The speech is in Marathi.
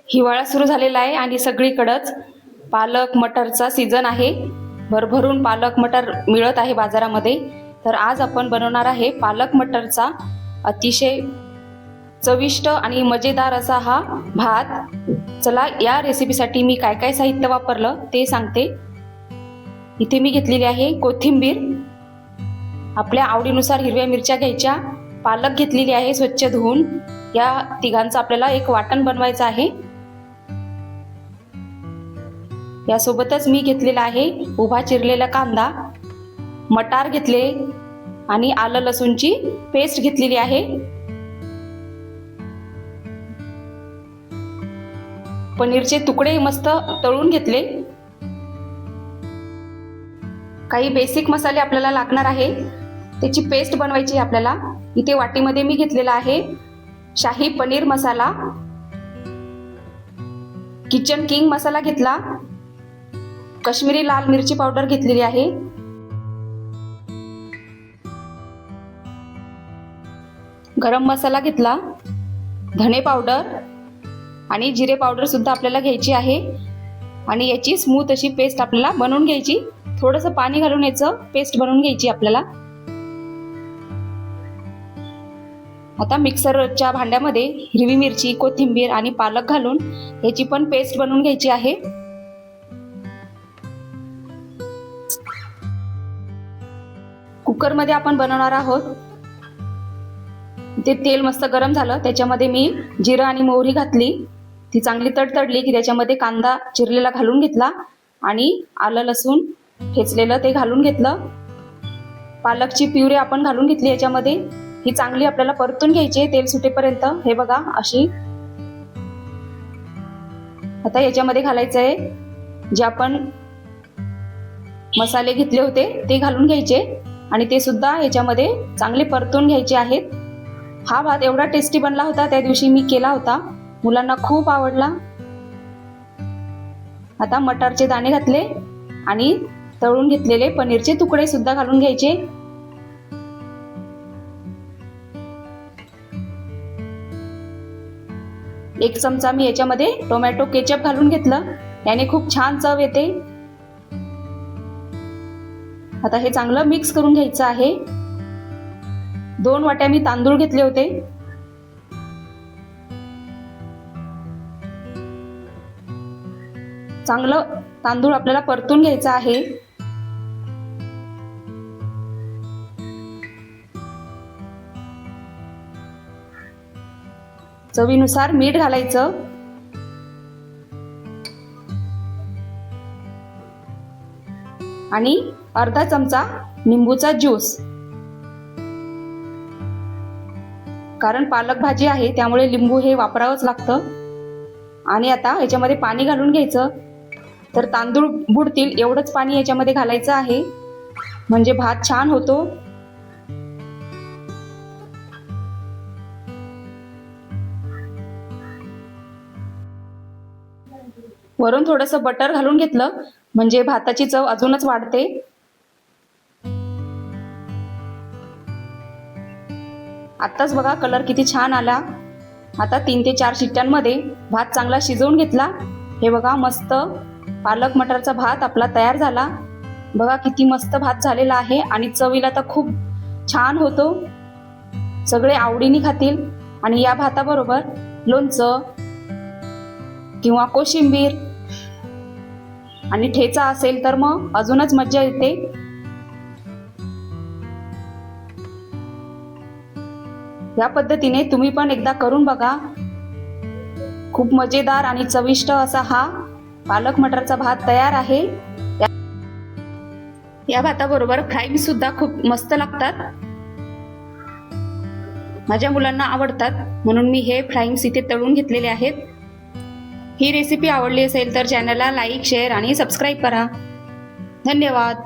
हिवाळा सुरू झालेला आहे आणि सगळीकडंच पालक मटरचा सीझन आहे। भरभरून पालक मटर मिळत आहे बाजारामध्ये। तर आज आपण बनवणार आहे पालक मटरचा अतिशय चविष्ट आणि मजेदार असा हा भात। चला या रेसिपीसाठी मी काय काय साहित्य वापरलं ते सांगते। इथे मी घेतलेली आहे कोथिंबीर, आपल्या आवडीनुसार हिरव्या मिरच्या घ्यायच्या, पालक घेतलेली आहे स्वच्छ धुवून। या तिघांचं आपल्याला एक वाटण बनवायचं आहे। यासोबतच मी घेतलेला आहे उभा चिरलेला कांदा, मटार घेतले आणि आलं लसूणची पेस्ट घेतलेली आहे। पनीरचे तुकडे मस्त तळून घेतले। काही बेसिक मसाले आपल्याला लागणार आहे, त्याची पेस्ट बनवायची आपल्याला। इथे वाटीमध्ये मी घेतलेला आहे शाही पनीर मसाला, किचन किंग मसाला घेतला, काश्मीरी लाल मिरची पावडर घेतलेली आहे, गरम मसाला घेतला, धने पावडर आणि जिरे पावडर सुद्धा आपल्याला घ्यायची आहे। आणि याची स्मूथ अशी पेस्ट आपल्याला बनवून घ्यायची। थोडंसं पाणी घालून याचं पेस्ट बनवून घ्यायची आपल्याला। आता मिक्सरच्या भांड्यामध्ये हिरवी मिरची, कोथिंबीर आणि पालक घालून याची पण पेस्ट बनवून घ्यायची आहे। कुकरमध्ये आपण बनवणार आहोत। ते तेल मस्त गरम झालं, त्याच्यामध्ये मी जिरं आणि मोहरी घातली। ती चांगली तडतडली की त्याच्यामध्ये कांदा चिरलेला घालून घेतला आणि आलं लसूण ठेचलेलं ते घालून घेतलं। पालकची प्युरी आपण घालून घेतली याच्यामध्ये। ही चांगली आपल्याला परतून घ्यायची तेल सुटेपर्यंत। हे बघा अशी। आता याच्यामध्ये घालायचं आहे जे आपण मसाले घेतले होते ते घालून घ्यायचे आणि ते सुद्धा याच्यामध्ये चांगले परतून घ्यायचे आहेत। हा भात एवढा टेस्टी बनला होता, त्या दिवशी मी केला होता, मुलांना खूप आवडला। आता मटारचे दाणे घातले आणि तळून घेतलेले पनीरचे तुकडे सुद्धा घालून घ्यायचे। एक चमचा मी याच्यामध्ये टोमॅटो केचप घालून घेतलं, याने खूप छान चव येते। आता हे चांगलं मिक्स करून घ्यायचं आहे। 2 वाट्या मी तांदूळ घेतले होते। चांगलं तांदूळ आपल्याला परतून घ्यायचं आहे। चवीनुसार मीठ घालायचं आणि अर्धा चमचा लिंबूचा ज्यूस, कारण पालक भाजी आहे त्यामुळे लिंबू हे वापरावंच लागतं। आणि आता याच्यामध्ये पाणी घालून घ्यायचं। तर तांदूळ बुडतील एवढंच पाणी याच्यामध्ये घालायचं आहे, म्हणजे भात छान होतो। वरून थोडंसं बटर घालून घेतलं म्हणजे भाताची चव अजूनच वाढते। आत्ताच बघा कलर किती छान आला। आता 3 ते 4 शिट्ट्यांमध्ये भात चांगला शिजवून घेतला। हे बघा मस्त पालक मटरचा भात आपला तयार झाला। बघा किती मस्त भात झालेला आहे आणि चवीला तर खूप छान होतो, सगळे आवडीने खातील। आणि या भाताबरोबर लोणचं किंवा कोशिंबीर आणि ठेचा असेल तर मग अजूनच मज्जा येते। या पद्धतीने तुम्ही पण एकदा करून बघा। खूप मजेदार आणि चविष्ट असा हा पालक मटरचा भात तयार आहे। या भाताबरोबर फ्राईज सुद्धा खूप मस्त लागतात, माझ्या मुलांना आवडतात म्हणून मी हे फ्राईज इथे तळून घेतलेले आहेत। ही रेसिपी आवडली असेल तर चॅनलला लाईक, शेअर आणि सबस्क्राईब करा। धन्यवाद।